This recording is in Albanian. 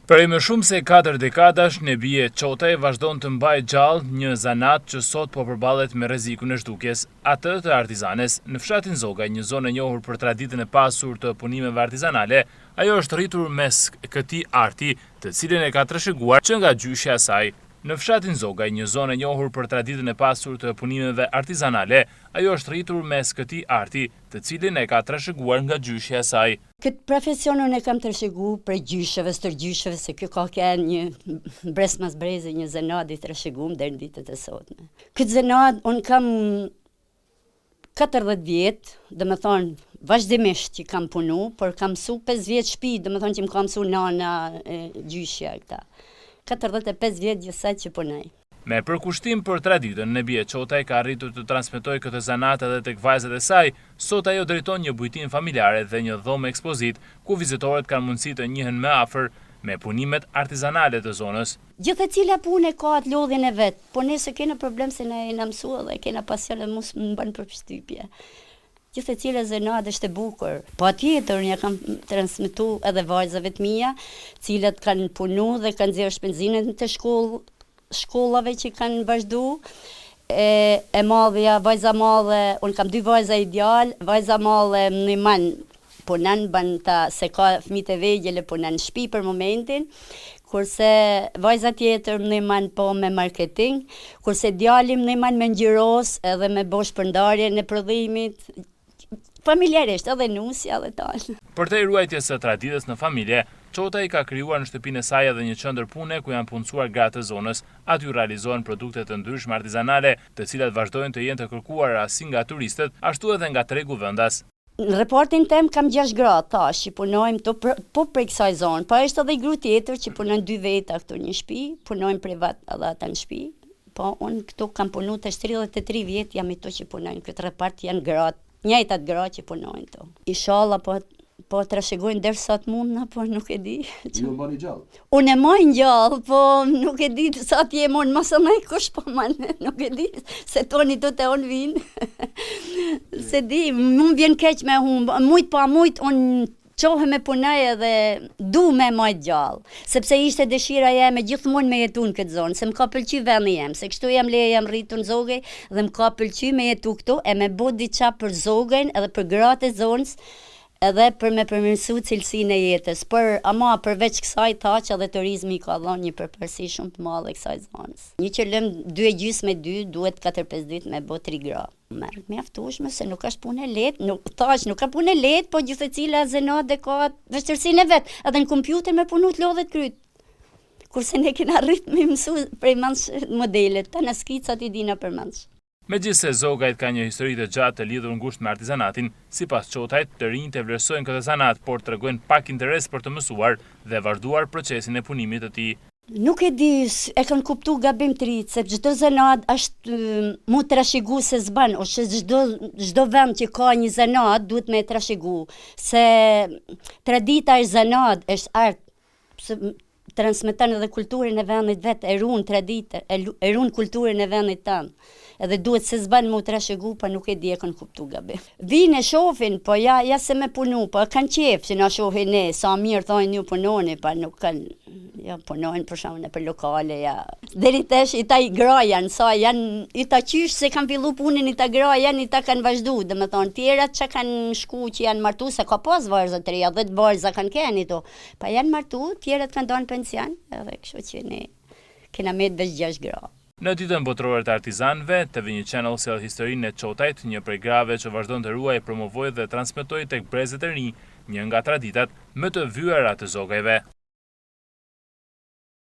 Prej më shumë se 4 dekadash, Nebie Çotaj vazhdon të mbajë gjallë një zanat që sot po përballet me rrezikun e zhdukjes, atë të artizanes. Në fshatin Zogaj, një zonë e njohur për traditën e pasur të punimeve artizanale, ajo është rritur mes këtij arti, të cilin e ka trashëguar që nga gjyshja e saj. Në fshatin Zogaj, një zonë e njohur për traditën e pasur të punimeve artizanale, ajo është rritur mes këtij arti, të cilin e ka trashëguar nga gjyshja e saj. Këtë profesionin e kam trashëguar prej gjysheve, stërgjysheve, se kjo ka qenë një brez mas brezi, një zanat i trashëguar deri në ditët e sotme. Këtë zanat unë kam 40 vjet, domethënë vazhdimisht që kam punu, por kam mësu 5 vjet shtëpi, domethënë që më ka mësu nana gjyshja këta. 45 vjet gjithsej që punoj. Me përkushtim për traditën, Nebie Çotaj ka arritur të transmetojë këtë zanat edhe tek vajzat e saj. Sot ajo drejton një bujtinë familjare dhe një dhomë ekspozit, ku vizitorët kanë mundësi të njihen më afër me punimet artizanale të zonës. Gjithë e cila punë ka atë lodhjen e vet, por ne se kena problem se ne na mësuar dhe kena pasion dhe mos më bën përshtypje. Gjithë e cila zanat është e bukur. Po tjetër, ja kam transmetu edhe vajzave të mia, cilat kanë punu dhe kanë nxjerrë shpenzimin të shkollave që kanë vazhdu. E madhja, vajza madhe, unë kam 2 vajza ideal, vajza madhe më man punon se ka fëmijë të vegjël e punon në shtëpi për momentin. Kurse vajza tjetër më man po me marketing, kurse djali më man me ngjyros edhe me bosh përndarje në prodhimit. Familjarisht, edhe nusja dhe tal. Për te ruajtjes së traditës në familje, Çotaj ka krijuar në shtëpinë e saj edhe një qendër pune ku janë punësuar gratë të zonës. Aty realizohen produkte të ndryshme artizanale, të cilat vazhdojnë të jenë të kërkuara si nga turistët, ashtu edhe nga tregu vendas. Në reportin tem kam 6 gra tash që punojmë po prej kësaj zonë, po është edhe gru tjetër që punojnë 2 veta këtu një shtëpi, punojnë privat edhe ata në shtëpi. Po unë këtu kam punu të 33 vjet jam i to që punojnë këtë repart janë gratë. Njëjtat gra që punojnë to. Inshallah po trashëgojnë deri sa të mundna, por nuk e di. Ju mbani gjallë? Unë e maj gjallë, po nuk e di sa të jem unë, mos më kush po man, nuk e di se toni do të on vin. Se di, më vjen keq me humb, mujt pa mujt unë qohe me punaj edhe du me majt gjallë, sepse ishte dëshira jeme gjithmonë me jetu në këtë zonë, se më ka pëlqy vendi jem, se kështu jam leja jam rritu në Zogaj dhe më ka pëlqy me jetu këtu e me bo diqa për Zogajn edhe për gratë e zonës edhe për me përmirësu cilësinë e jetës, ama përveç kësaj taq edhe turizmi ka dhënë një përparësi shumë të madhe kësaj zonës. Një qëllim 2,5 me 2 duhet 4-5 ditë me bo 3 gra. Merë mjaftueshme se nuk është punë e lehtë, nuk ka punë e lehtë, po gjithë cila zanat dhe ka vështirësinë e vet, edhe në kompjuter me punu të lodhet kryt. Kurse ne kena arrit me mësu prej mandsh modelet, ta në skicat i dina për mandsh. Megjithse Zogajt ka një histori të gjatë të lidhur ngushtë me artizanatin, sipas Çotajt, të rinjtë e vlerësojnë këtë zanat, por tregojnë pak interes për të mësuar dhe vazhduar procesin e punimit të tij. Nuk e di, e kanë kuptu gabim të rritë, se çdo zanat është mu trashëgu se zban, ose çdo vend që ka një zanat duhet me trashëgu, se tradita është zanat, është art, transmeton edhe kulturën e vendit vet, e ruan traditë, e ruan kulturën e vendit tanë. Edhe duhet se zban mu trashëgu, pa nuk e di e kanë kuptu gabim. Vine shofin, po ja se me punu, po kanë qef që na shohin ne, sa mirë thojnë ju punoni, pa nuk kanë, ja punojnë për shkakun për lokale, ja. Deri tash i ta i gra janë, sa janë i ta qysh se kanë fillu punën i ta gra janë, i ta kanë vazhdu, domethënë tjerat që kanë shku që janë martu, se ka pas vajza të reja, 10 vajza kanë keni to, pa janë martu, tjerat kanë dhënë pension, edhe kështu që ne kena me veç 6 gra. Në ditën botërore të artizanëve, TV një Channel sjell historinë e Çotajt, një prej grave që vazhdon të ruajë, promovojë dhe transmetojë tek brezët e rinj, një nga traditat më të vyera të Zogajve.